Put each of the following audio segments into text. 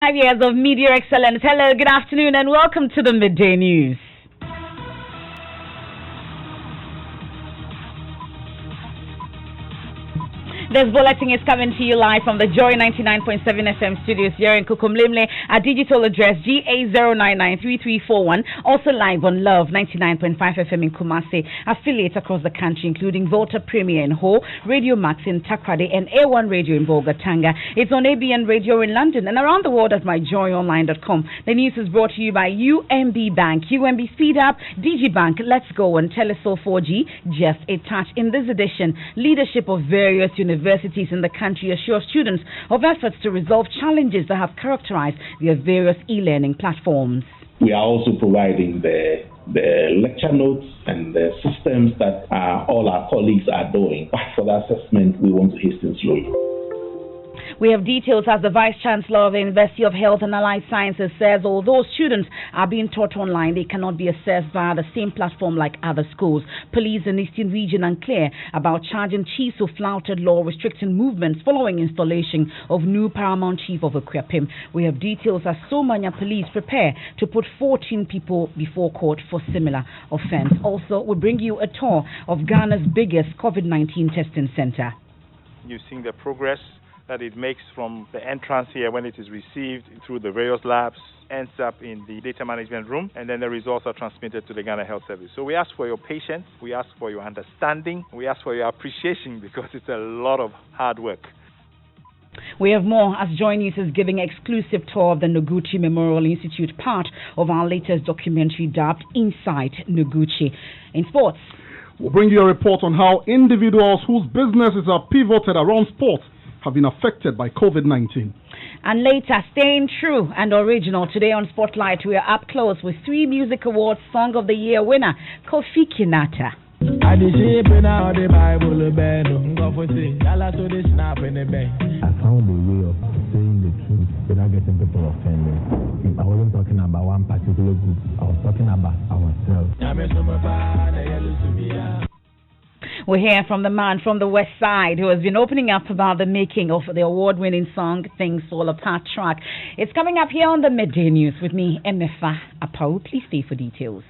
5 years of media excellence. Hello, good afternoon, and welcome to the Midday News. This bulletin is coming to you live from the Joy 99.7 FM studios here in Kukumlimle. Our digital address GA0993341. Also live on Love 99.5 FM in Kumasi. Affiliates across the country, including Volta Premier in Ho, Radio Max in Takrade, and A1 Radio in Bolgatanga. It's on ABN Radio in London and around the world at myjoyonline.com. The news is brought to you by UMB Bank, UMB Speed Up, DigiBank, Let's Go, and Telesol 4G. Just a touch. In this edition, leadership of various universities in the country assure students of efforts to resolve challenges that have characterized their various e-learning platforms. We are also providing the lecture notes and the systems that all our colleagues are doing. But for the assessment, we want to hasten slowly. We have details as the Vice Chancellor of the University of Health and Allied Sciences says although students are being taught online, they cannot be assessed via the same platform like other schools. Police in Eastern Region unclear about charging chiefs who flouted law restricting movements following installation of new Paramount Chief of Equiapim. We have details as Somanya Police prepare to put 14 people before court for similar offense. Also, we bring you a tour of Ghana's biggest COVID-19 testing center. You've seen the progress that it makes from the entrance here when it is received through the various labs, ends up in the data management room, and then the results are transmitted to the Ghana Health Service. So we ask for your patience, we ask for your understanding, we ask for your appreciation because it's a lot of hard work. We have more as Joy News is giving an exclusive tour of the Noguchi Memorial Institute, part of our latest documentary dubbed Inside Noguchi. In sports, we'll bring you a report on how individuals whose businesses are pivoted around sports have been affected by COVID-19. And later, staying true and original. Today on Spotlight, we are up close with 3 Music Awards Song of the Year winner, Kofi Kinata. I found a way of saying the truth without getting people offended. I wasn't talking about one particular group. I was talking about ourselves. We hear from the man from the West Side who has been opening up about the making of the award-winning song Things Fall Apart track. It's coming up here on the Midday News with me, Emefa Apawu. Please stay for details.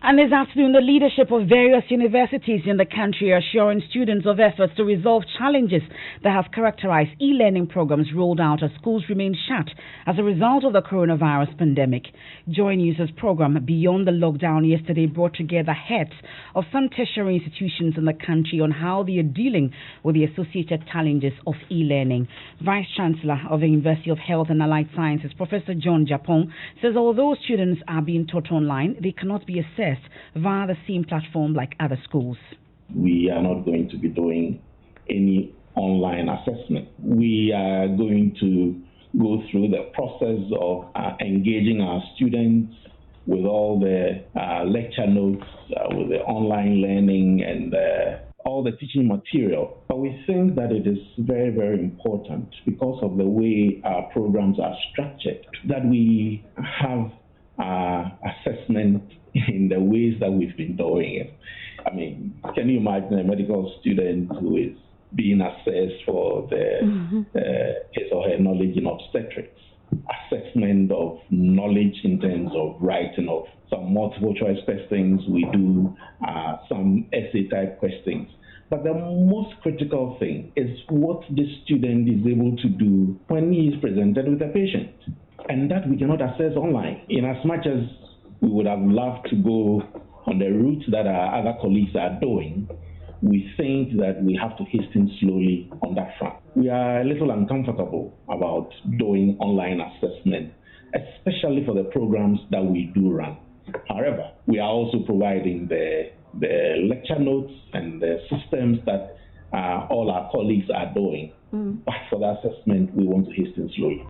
And this afternoon, the leadership of various universities in the country are assuring students of efforts to resolve challenges that have characterized e-learning programs rolled out as schools remain shut as a result of the coronavirus pandemic. Joy News' program Beyond the Lockdown yesterday brought together heads of some tertiary institutions in the country on how they are dealing with the associated challenges of e-learning. Vice Chancellor of the University of Health and Allied Sciences, Professor John Japong, says although students are being taught online, they cannot be assessed via the same platform like other schools. We are not going to be doing any online assessment. We are going to go through the process of engaging our students with all the lecture notes, with the online learning and all the teaching material. But we think that it is very, very important because of the way our programs are structured that we have assessment in the ways that we've been doing it. I mean, can you imagine a medical student who is being assessed for his or her knowledge in obstetrics, assessment of knowledge in terms of writing of some multiple choice questions, we do some essay type questions. But the most critical thing is what the student is able to do when he is presented with a patient. And that we cannot assess online. In as much as we would have loved to go on the route that our other colleagues are doing, we think that we have to hasten slowly on that front. We are a little uncomfortable about doing online assessment, especially for the programs that we do run. However, we are also providing the lecture notes and the systems that all our colleagues are doing. But for the assessment, we want to hasten slowly.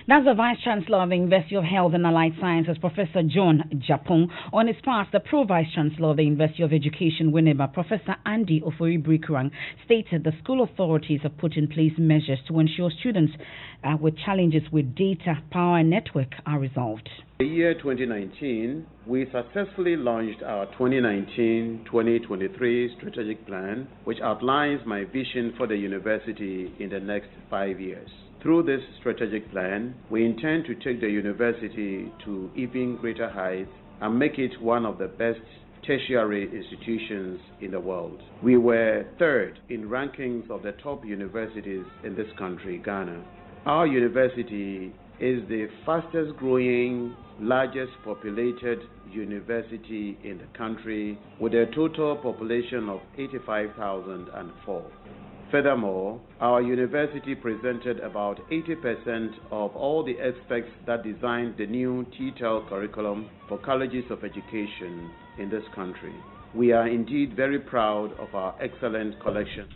That's the Vice Chancellor of the University of Health and Allied Sciences, Professor John Japong. On his part, the Pro-Vice Chancellor of the University of Education, Winneba, Professor Andy Ofori-Brikurang, stated the school authorities have put in place measures to ensure students with challenges with data, power, and network are resolved. The year 2019, we successfully launched our 2019-2023 strategic plan, which outlines my vision for the university in the next 5 years. Through this strategic plan, we intend to take the university to even greater heights and make it one of the best tertiary institutions in the world. We were third in rankings of the top universities in this country, Ghana. Our university is the fastest growing, largest populated university in the country with a total population of 85,004. Furthermore, our university presented about 80% of all the experts that designed the new TETL curriculum for colleges of education in this country. We are indeed very proud of our excellent collection.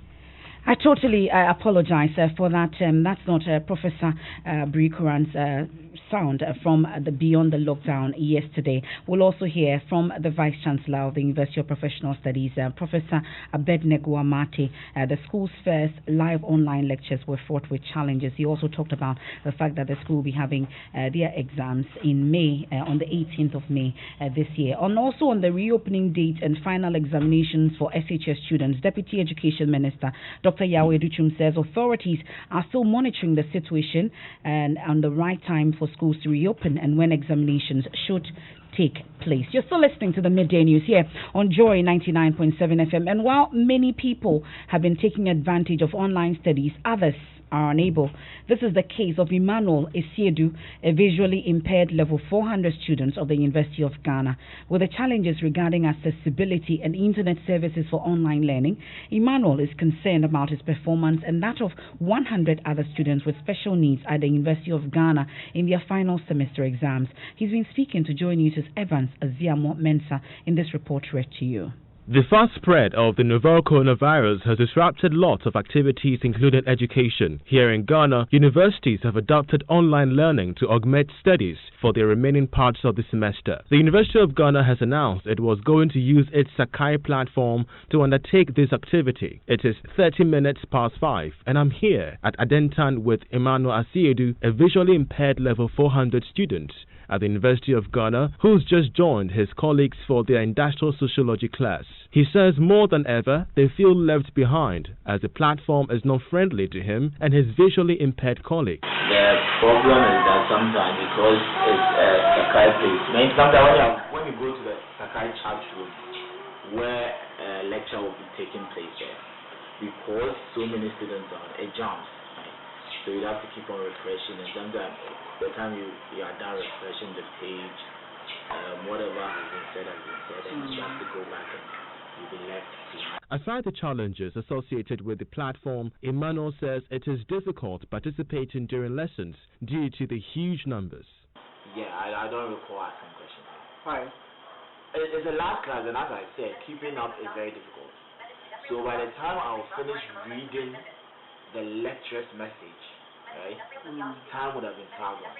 I totally apologize for that. That's not Professor Brikuran's sound from the Beyond the Lockdown yesterday. We'll also hear from the Vice Chancellor of the University of Professional Studies, Professor Abednego Amate. The school's first live online lectures were fraught with challenges. He also talked about the fact that the school will be having their exams in May, on the 18th of May this year. And also on the reopening date and final examinations for SHS students, Deputy Education Minister Dr. Yahweh Duchum says authorities are still monitoring the situation and on the right time for schools to reopen and when examinations should take place. You're still listening to the Midday News here on Joy 99.7 FM. And while many people have been taking advantage of online studies, others are unable. This is the case of Emmanuel Esiedu, a visually impaired level 400 student of the University of Ghana. With the challenges regarding accessibility and internet services for online learning, Emmanuel is concerned about his performance and that of 100 other students with special needs at the University of Ghana in their final semester exams. He's been speaking to Joy News' Evans Aziamo Mensah in this report read to you. The fast spread of the novel coronavirus has disrupted lots of activities, including education. Here in Ghana, universities have adopted online learning to augment studies for the remaining parts of the semester. The University of Ghana has announced it was going to use its Sakai platform to undertake this activity. It is 30 minutes past 5, and I'm here at Adentan with Emmanuel Asiedu, a visually impaired level 400 student at the University of Ghana, who's just joined his colleagues for their industrial sociology class. He says more than ever, they feel left behind as the platform is not friendly to him and his visually impaired colleagues. The problem is that sometimes because it's a Sakai place, sometimes when you go to the Sakai chat room where a lecture will be taking place there, because so many students are on exams, so you have to keep on refreshing, and sometimes by the time you are done refreshing the page, whatever has been said, and you have to go back and you'll be left behind. Aside the challenges associated with the platform, Emmanuel says it is difficult participating during lessons due to the huge numbers. Yeah, I don't recall asking questions. Why? It's the last class, and as I said, keeping up is very difficult. So by the time I'll finish reading the lecturer's message, right, time would have been far gone.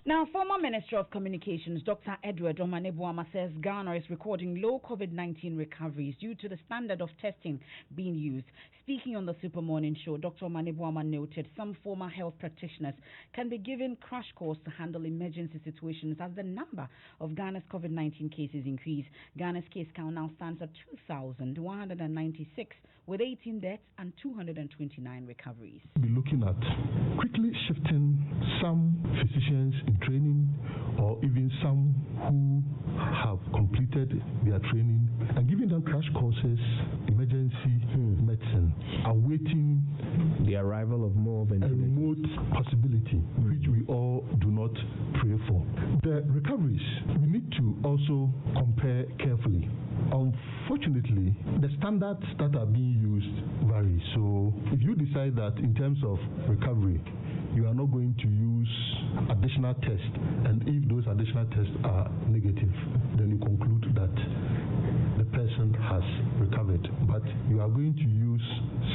Now, former Minister of Communications Dr. Edward Omanebuama says Ghana is recording low COVID-19 recoveries due to the standard of testing being used. Speaking on the Super Morning Show, Dr. Omanebuama noted some former health practitioners can be given crash course to handle emergency situations as the number of Ghana's COVID-19 cases increase. Ghana's case count now stands at 2,196 with 18 deaths and 229 recoveries. We'll be looking at quickly shifting some physicians in training or even some who have completed their training and giving them crash courses, emergency medicine, awaiting the arrival of more ventilators. A remote possibility which we all do not pray for. The recoveries, we need to also compare carefully. Unfortunately, the standards that are being used vary. So if you decide that in terms of recovery, you are not going to use additional tests, and if those additional tests are negative, then you conclude that the person has recovered. But you are going to use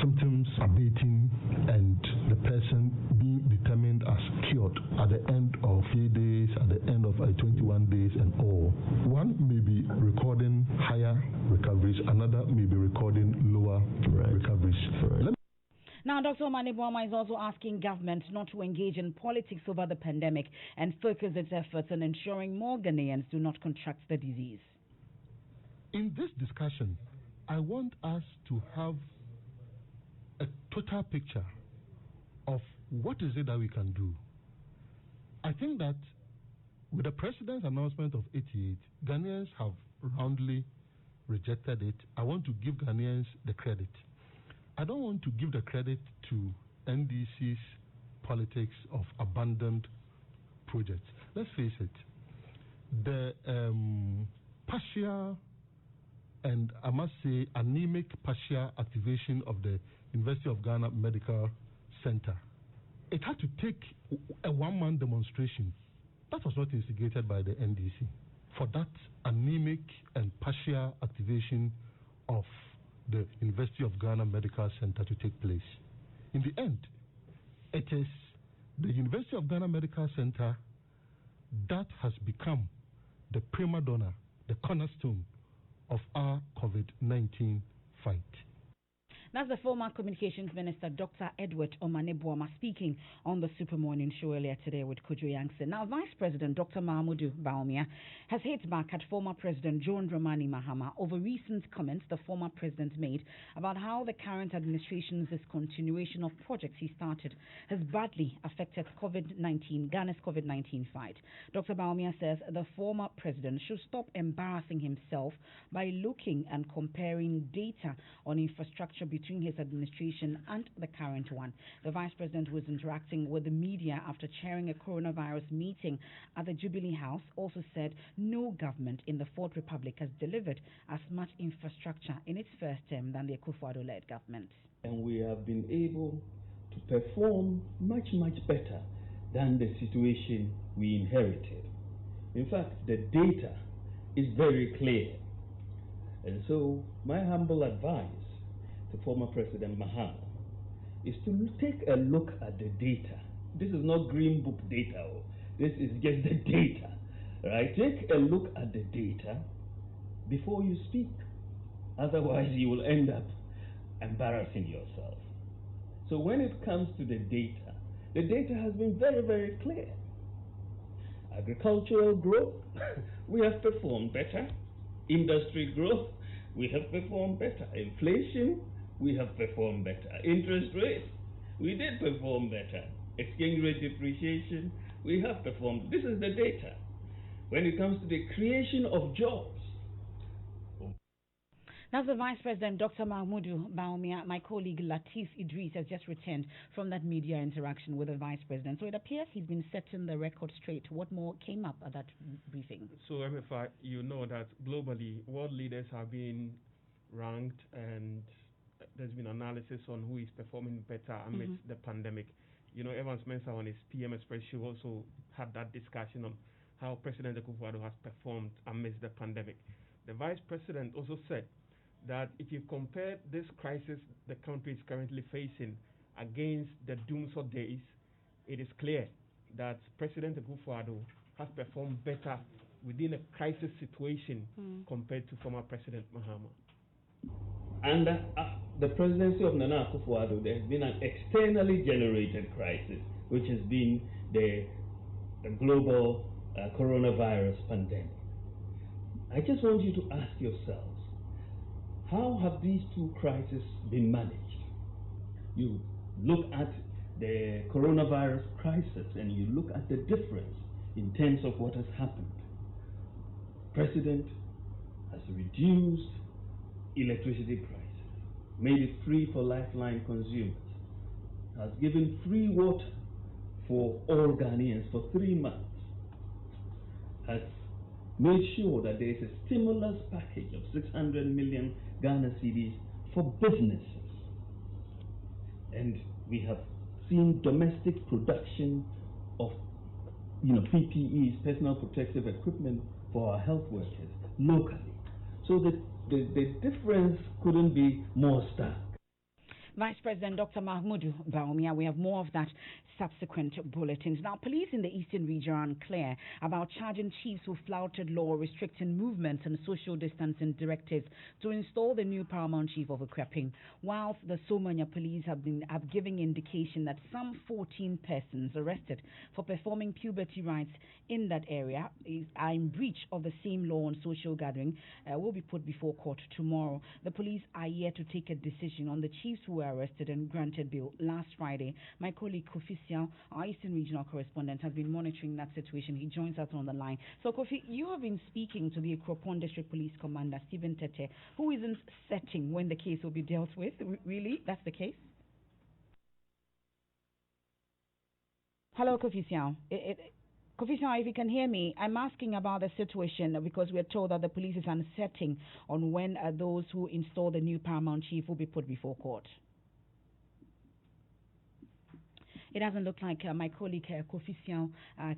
symptoms abating and the person being determined as cured at the end of 3 days, at the end of 21 days and all. One may be recording higher recoveries, another may be recording lower recoveries. Now, Dr. Omane Boamah is also asking government not to engage in politics over the pandemic and focus its efforts on ensuring more Ghanaians do not contract the disease. In this discussion, I want us to have a total picture of what is it that we can do. I think that with the president's announcement of 88, Ghanaians have roundly rejected it. I want to give Ghanaians the credit. I don't want to give the credit to NDC's politics of abandoned projects. Let's face it, the partial and I must say anemic partial activation of the University of Ghana Medical Center, it had to take a one-man demonstration. That was not instigated by the NDC. For that anemic and partial activation of the University of Ghana Medical Center to take place. In the end, it is the University of Ghana Medical Center that has become the prima donna, the cornerstone of our COVID-19 fight. That's the former Communications Minister, Dr. Edward Omane Boamah, speaking on the Super Morning Show earlier today with Kojo Yankson. Now, Vice President Dr. Mahamudu Bawumia has hit back at former President John Dramani Mahama over recent comments the former president made about how the current administration's discontinuation of projects he started has badly affected Ghana's COVID-19 fight. Dr. Bawumia says the former president should stop embarrassing himself by looking and comparing data on infrastructure between his administration and the current one. The Vice President was interacting with the media after chairing a coronavirus meeting at the Jubilee House, also said no government in the Fourth Republic has delivered as much infrastructure in its first term than the Akufo-Addo-led government. And we have been able to perform much, much better than the situation we inherited. In fact, the data is very clear. And so my humble advice to former President Mahama is to take a look at the data. This is not Green Book data. This is just the data, right? Take a look at the data before you speak. Otherwise, you will end up embarrassing yourself. So when it comes to the data has been very, very clear. Agricultural growth, we have performed better. Industry growth, we have performed better. Inflation, we have performed better. Interest rates, we did perform better. Exchange rate depreciation, we have performed. This is the data. When it comes to the creation of jobs. Now, the Vice President, Dr. Mahamudu Bawumia, my colleague Latif Idris has just returned from that media interaction with the Vice President. So it appears he's been setting the record straight. What more came up at that briefing? So, Emefa, you know that globally, world leaders have been ranked and there's been analysis on who is performing better amidst the pandemic. You know, Evans Mensah on his PM Express show also had that discussion on how President Akufo-Addo has performed amidst the pandemic. The Vice President also said that if you compare this crisis the country is currently facing against the doomsday days, it is clear that President Akufo-Addo has performed better within a crisis situation compared to former President Mahama. Under the presidency of Nana Akufo-Addo, there has been an externally generated crisis, which has been the global coronavirus pandemic. I just want you to ask yourselves, how have these two crises been managed? You look at the coronavirus crisis and you look at the difference in terms of what has happened. President has reduced electricity prices, made it free for lifeline consumers, has given free water for all Ghanaians for 3 months, has made sure that there is a stimulus package of 600 million Ghana cedis for businesses. And we have seen domestic production of PPEs, personal protective equipment for our health workers locally. So the difference couldn't be more stark. Vice President Dr. Mahmoud Baumia. We have more of that subsequent bulletins. Now, police in the Eastern region are unclear about charging chiefs who flouted law restricting movements and social distancing directives to install the new paramount chief of Equipping. Whilst the Somanya police have given indication that some 14 persons arrested for performing puberty rites in that area are in breach of the same law on social gathering, will be put before court tomorrow. The police are yet to take a decision on the chiefs who were arrested and granted bail last Friday. My colleague Kofi Siao, our Eastern Regional correspondent, has been monitoring that situation. He joins us on the line. So, Kofi, you have been speaking to the Ekropon District Police Commander, Stephen Tete, who isn't setting when the case will be dealt with. Really? That's the case? Hello, Kofi Siao. Kofi Siao, if you can hear me, I'm asking about the situation because we're told that the police is uncertain on when those who install the new paramount chief will be put before court. It doesn't look like my colleague Kofi Siao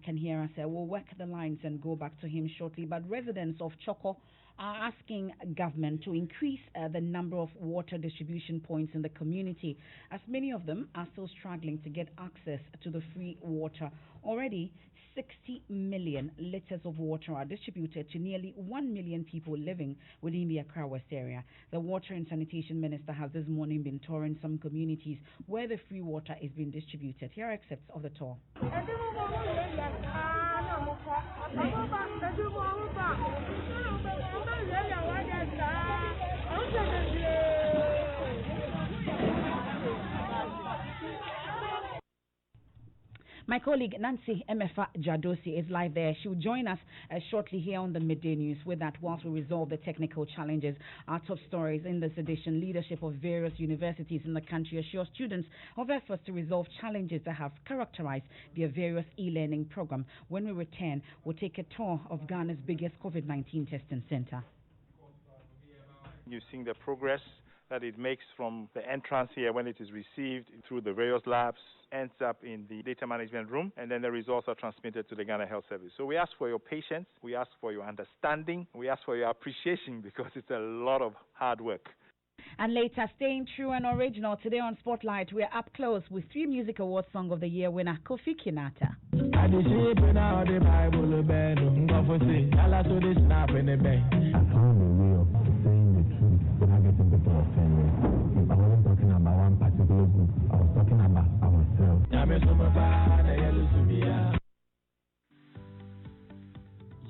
can hear us. We'll work the lines and go back to him shortly. But residents of Choco are asking government to increase the number of water distribution points in the community, as many of them are still struggling to get access to the free water. Already, 60 million litres of water are distributed to nearly 1 million people living within the Accra West area. The Water and Sanitation Minister has this morning been touring some communities where the free water is being distributed. Here are excerpts of the tour. My colleague Nancy Emefa Jadosi is live there. She will join us shortly here on the Midday News. With that, whilst we resolve the technical challenges, our top stories in this edition: leadership of various universities in the country assure students of efforts to resolve challenges that have characterized their various e-learning program. When we return, we'll take a tour of Ghana's biggest COVID-19 testing center. You've seen the progress that it makes from the entrance here when it is received through the various labs, ends up in the data management room, and then the results are transmitted to the Ghana Health Service. So we ask for your patience, we ask for your understanding, we ask for your appreciation because it's a lot of hard work. And later, staying true and original, today on Spotlight, we're up close with 3 Music Awards Song of the Year winner, Kofi Kinata. I wasn't talking about one particular group. I was talking about ourselves.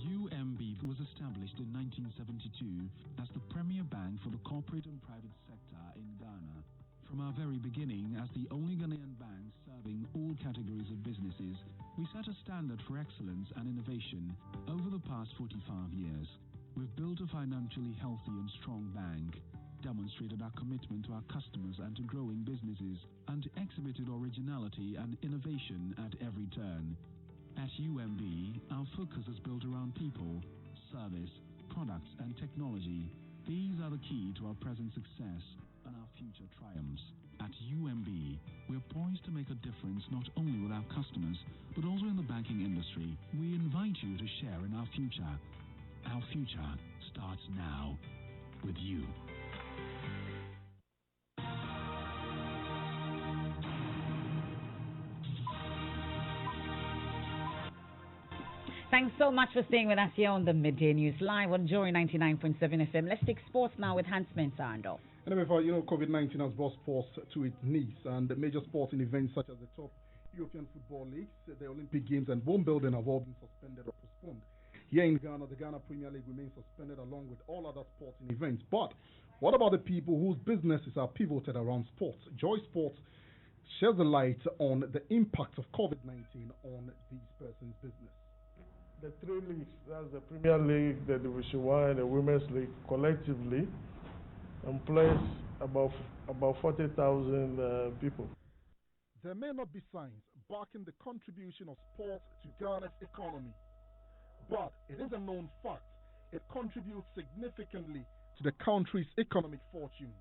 UMB was established in 1972 as the premier bank for the corporate and private sector in Ghana. From our very beginning, as the only Ghanaian bank serving all categories of businesses, we set a standard for excellence and innovation. Over the past 45 years, we've built a financially healthy and strong bank, demonstrated our commitment to our customers and to growing businesses, and exhibited originality and innovation at every turn. At UMB, our focus is built around people, service, products, and technology. These are the key to our present success and our future triumphs. At UMB, we're poised to make a difference not only with our customers, but also in the banking industry. We invite you to share in our future. Our future starts now with you. Thanks so much for staying with us here on the Midday News live on Joy 99.7 FM. Let's take sports now with Hans Spencer Ando. And COVID-19 has brought sports to its knees, and the major sporting events such as the top European football leagues, the Olympic Games, and Wimbledon have all been suspended or postponed. Here in Ghana, the Ghana Premier League remains suspended along with all other sporting events. But what about the people whose businesses are pivoted around sports? Joy Sports sheds a light on the impact of COVID-19 on these persons' business. The 3 leagues, that's the Premier League, the Division 1, and the Women's League, collectively employs about 40,000 people. There may not be signs backing the contribution of sports to Ghana's economy, but it is a known fact it contributes significantly to the country's economic fortunes.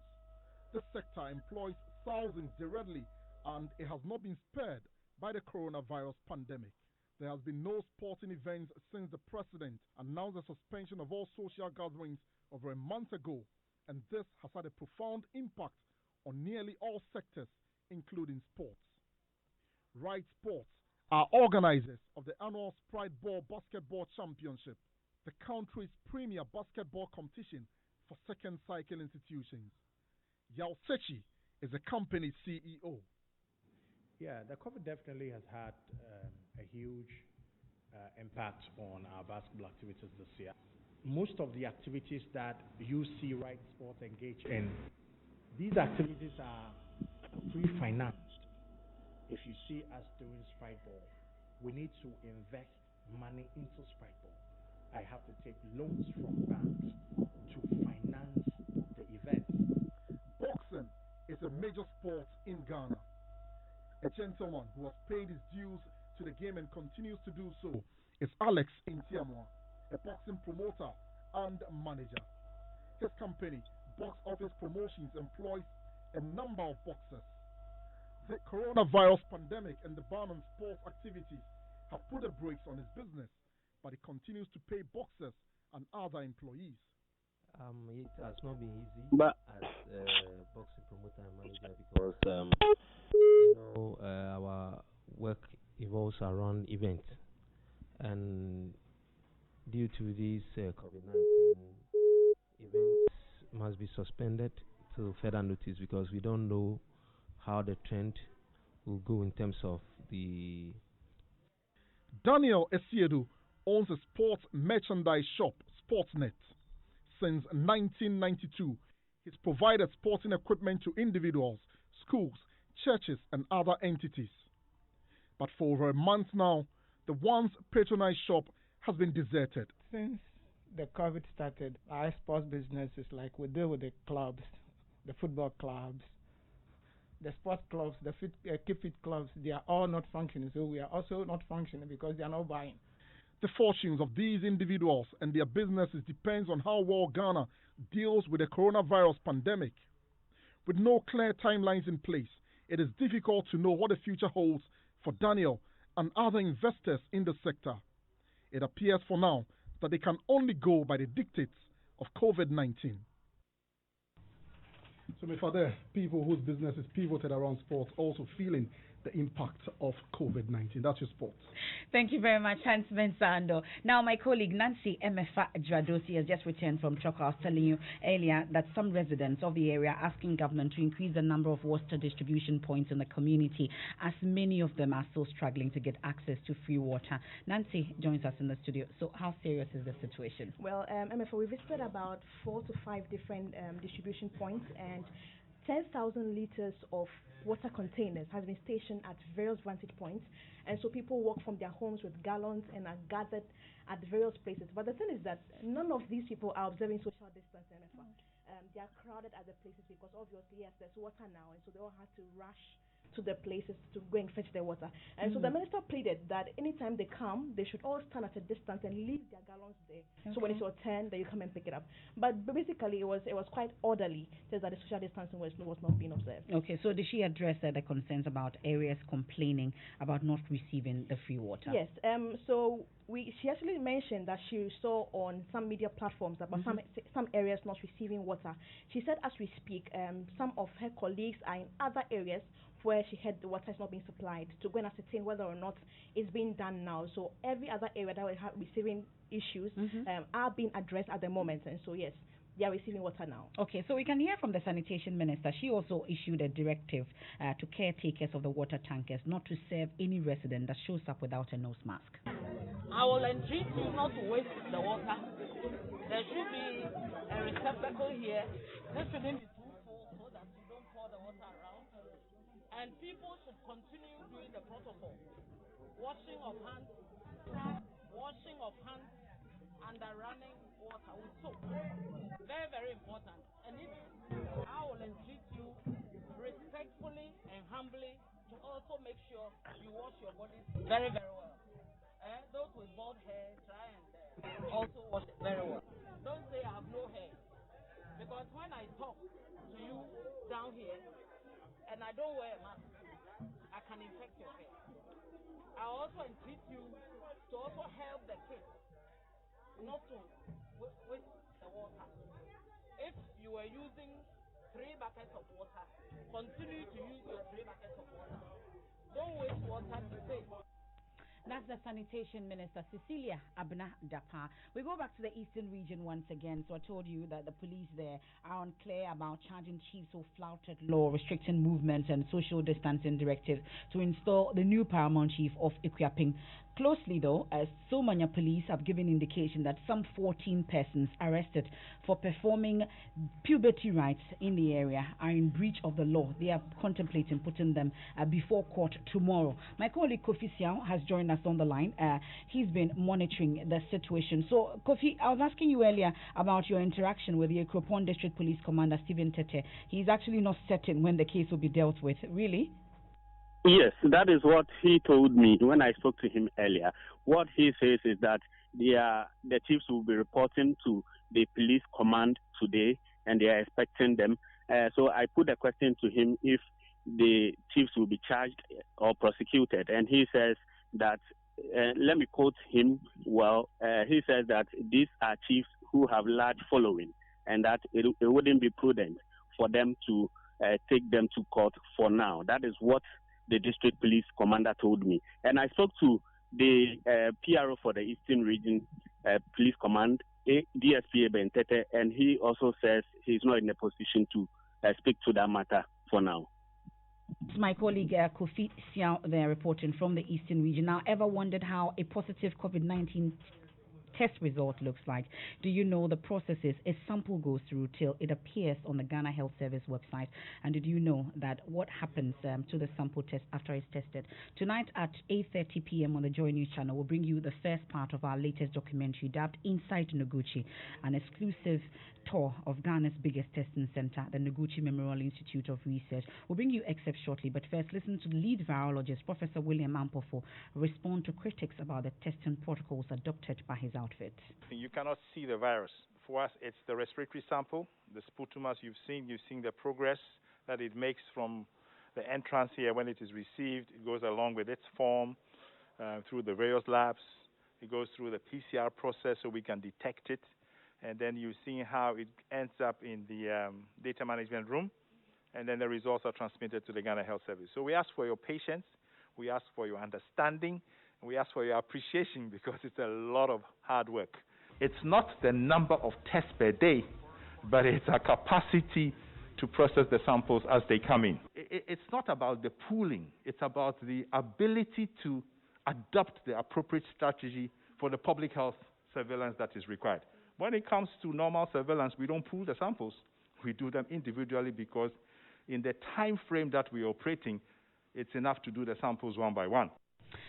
This sector employs thousands directly, and it has not been spared by the coronavirus pandemic. There has been no sporting events since the president announced the suspension of all social gatherings over a month ago, and this has had a profound impact on nearly all sectors, including sports. Right Sports are organizers of the annual Sprite Ball Basketball Championship, the country's premier basketball competition for second cycle institutions. Yao Sechi is the company's CEO. Yeah, the COVID definitely has had a huge impact on our basketball activities this year. Most of the activities that you see Right Sports engage in, these activities are pre-financed. If you see us doing Sprite Ball, we need to invest money into Sprite Ball. I have to take loans from banks to finance the event. Boxing is a major sport in Ghana. A gentleman who has paid his dues to the game and continues to do so is Alex Intiamwa, a boxing promoter and manager. His company, Box Office Promotions, employs a number of boxers. The coronavirus pandemic and the ban on sports activities have put the brakes on his business, but he continues to pay boxers and other employees. It has not been easy as a boxing promoter and manager because our work evolves around events, and due to this COVID-19, events must be suspended till further notice because we don't know how the trend will go in terms of the... Daniel Esiedu owns a sports merchandise shop, Sportsnet. Since 1992, he's provided sporting equipment to individuals, schools, churches, and other entities. But for over a month now, the once patronized shop has been deserted. Since the COVID started, our sports business is like we deal with the clubs, the football clubs, the sports clubs, the keep fit clubs. They are all not functioning, so we are also not functioning because they are not buying. The fortunes of these individuals and their businesses depends on how well Ghana deals with the coronavirus pandemic. With no clear timelines in place, it is difficult to know what the future holds for Daniel and other investors in the sector. It appears for now that they can only go by the dictates of COVID-19. So, for the people whose business is pivoted around sports also feeling the impact of COVID-19. That's your sports. Thank you very much, Hans Mensando. Now, my colleague Nancy Emefa Apawu has just returned from Choko. I was telling you earlier that some residents of the area are asking government to increase the number of water distribution points in the community, as many of them are still struggling to get access to free water. Nancy joins us in the studio. So, how serious is the situation? Well, Emefa, we visited about 4 to 5 different distribution points, and 10,000 liters of water containers has been stationed at various vantage points, and so people walk from their homes with gallons and are gathered at various places. But the thing is that none of these people are observing social distancing. They are crowded at the places because obviously, yes, there's water now, and so they all have to rush to the places to go and fetch their water. And so the minister pleaded that anytime they come, they should all stand at a distance and leave their gallons there. Okay. So when it's your turn, then you come and pick it up. But basically, it was quite orderly, just that the social distancing was not being observed. Okay, so did she address the concerns about areas complaining about not receiving the free water? Yes. She actually mentioned that she saw on some media platforms about some areas not receiving water. She said, as we speak, some of her colleagues are in other areas where she had the water is not being supplied to go and ascertain whether or not it's being done now. So every other area that we have receiving issues are being addressed at the moment. And so, yes, they are receiving water now. Okay, so we can hear from the sanitation minister. She also issued a directive to caretakers of the water tankers not to serve any resident that shows up without a nose mask. I will entreat you not to waste the water. There should be a receptacle here. This shouldn't be too full so that you don't pour the water around. And people should continue doing the protocol. Washing of hands under running water with soap. Very, very important. And I will entreat you respectfully and humbly to also make sure you wash your bodies very, very well. Those with bald hair, try and also wash it very well. Don't say I have no hair. Because when I talk to you down here and I don't wear a mask, I can infect your hair. I also entreat you to also help the kids not to waste the water. If you were using 3 buckets of water, continue to use your 3 buckets of water. Don't waste water to save. That's the Sanitation Minister, Cecilia Abna Dapa. We go back to the Eastern region once again. So I told you that the police there are unclear about charging chiefs who flouted law restricting movements and social distancing directives to install the new paramount chief of Ikuaping. Closely though, as Somanya police have given indication that some 14 persons arrested for performing puberty rites in the area are in breach of the law. They are contemplating putting them before court tomorrow. My colleague Kofi Siao has joined us on the line. He's been monitoring the situation. So, Kofi, I was asking you earlier about your interaction with the Ekropon District Police Commander Stephen Tete. He's actually not certain when the case will be dealt with. Really? Yes, that is what he told me when I spoke to him earlier. What he says is that the chiefs will be reporting to the police command today, and they are expecting them. So I put a question to him if the chiefs will be charged or prosecuted, and he says that, let me quote him well, he says that these are chiefs who have large following, and that it wouldn't be prudent for them to take them to court for now. That is what the district police commander told me. And I spoke to the PRO for the Eastern Region Police Command, DSP Bentete, and he also says he's not in a position to speak to that matter for now. It's my colleague Kofi Siao there reporting from the Eastern Region. Now, ever wondered how a positive COVID-19 test result looks like? Do you know the process is a sample goes through till it appears on the Ghana Health Service website? And did you know that what happens to the sample test after it's tested? Tonight at 8:30 p.m. on the Joy News channel, we'll bring you the first part of our latest documentary dubbed Inside Noguchi, an exclusive tour of Ghana's biggest testing center, the Noguchi Memorial Institute of Research. We'll bring you excerpts shortly, but first listen to lead virologist Professor William Ampofo respond to critics about the testing protocols adopted by his outfit. You cannot see the virus. For us, it's the respiratory sample, the sputum as you've seen the progress that it makes from the entrance here when it is received. It goes along with its form through the various labs. It goes through the PCR process so we can detect it. And then you see how it ends up in the data management room. And then the results are transmitted to the Ghana Health Service. So we ask for your patience. We ask for your understanding. And we ask for your appreciation because it's a lot of hard work. It's not the number of tests per day, but it's our capacity to process the samples as they come in. It's not about the pooling. It's about the ability to adopt the appropriate strategy for the public health surveillance that is required. When it comes to normal surveillance, we don't pool the samples. We do them individually because in the time frame that we're operating, it's enough to do the samples one by one.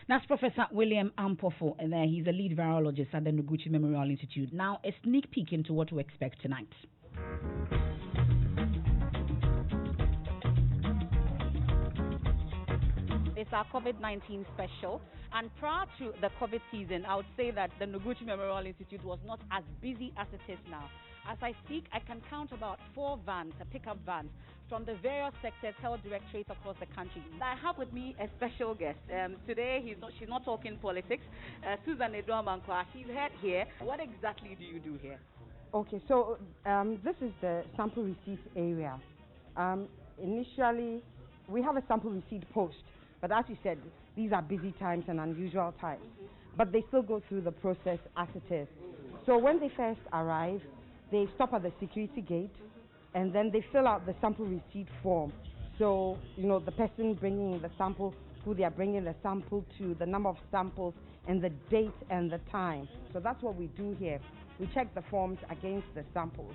That's Professor William Ampofo, and there he's a lead virologist at the Noguchi Memorial Institute. Now, a sneak peek into what to expect tonight. It's our COVID-19 special, and prior to the COVID season, I would say that the Noguchi Memorial Institute was not as busy as it is now. As I speak, I can count about 4 vans, pickup vans, from the various sectors, health directorates across the country. I have with me a special guest. Today, she's not talking politics. Susan Edouard-Mankwa, she's head here. What exactly do you do here? Okay, so this is the sample receipt area. Initially, we have a sample receipt post. But as you said, these are busy times and unusual times. But they still go through the process as it is. So when they first arrive, they stop at the security gate, and then they fill out the sample receipt form. So, the person bringing the sample, who they are bringing the sample to, the number of samples, and the date and the time. So that's what we do here. We check the forms against the samples.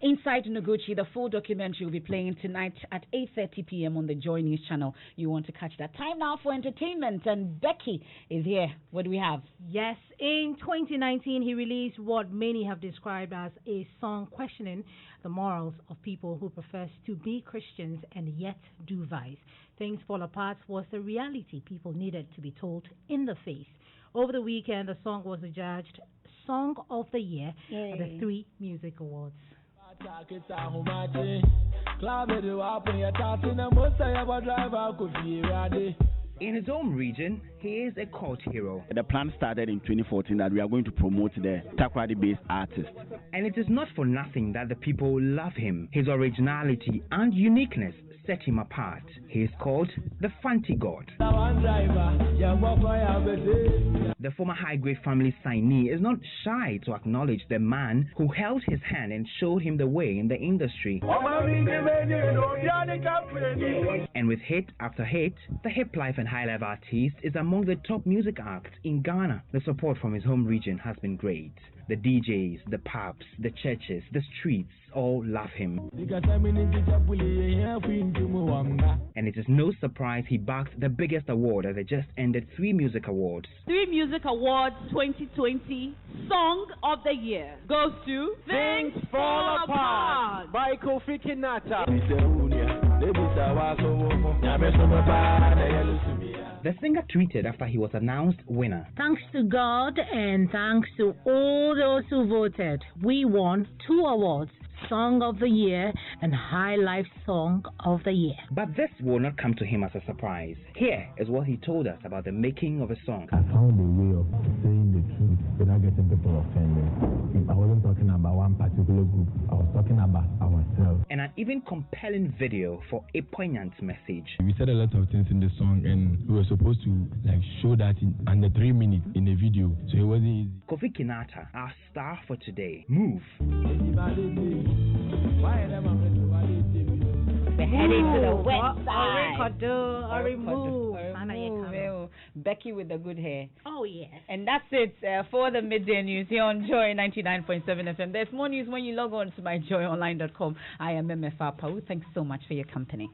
Inside Noguchi, the full documentary will be playing tonight at 8:30 p.m. on the Joy News channel. You want to catch that. Time now for entertainment, and Becky is here. What do we have? Yes, in 2019, he released what many have described as a song questioning the morals of people who profess to be Christians and yet do vice. Things Fall Apart was the reality people needed to be told in the face. Over the weekend, the song was adjudged Song of the Year at the 3 Music Awards. In his own region, he is a cult hero. The plan started in 2014 that we are going to promote the Takoradi-based artist. And it is not for nothing that the people love him. His originality and uniqueness set him apart. He is called the Fanti God. The former high-grade family signee is not shy to acknowledge the man who held his hand and showed him the way in the industry. And with hit after hit, the hip life and high life artist is among the top music acts in Ghana. The support from his home region has been great. The DJs, the pubs, the churches, the streets all love him. And it is no surprise he bagged the biggest award at the just ended 3 Music Awards. 3 Music Awards 2020 Song of the Year goes to Things Fall Apart by Kofi Kinata. The singer tweeted after he was announced winner. Thanks to God and thanks to all those who voted, we won 2 awards, Song of the Year and High Life Song of the Year. But this will not come to him as a surprise. Here is what he told us about the making of a song. I found a way of saying the truth without getting people offended. I wasn't talking about one particular group, I was talking about ourselves. And an even compelling video for a poignant message. We said a lot of things in the song and we were supposed to show that in under 3 minutes in a video, so it wasn't easy. Kofi Kinata, our star for today. Move. We're heading to the west side. Becky with the good hair. Oh, yes. And that's it for the midday news here on Joy 99.7 FM. There's more news when you log on to myjoyonline.com. I am Emefa Apawu. Thanks so much for your company.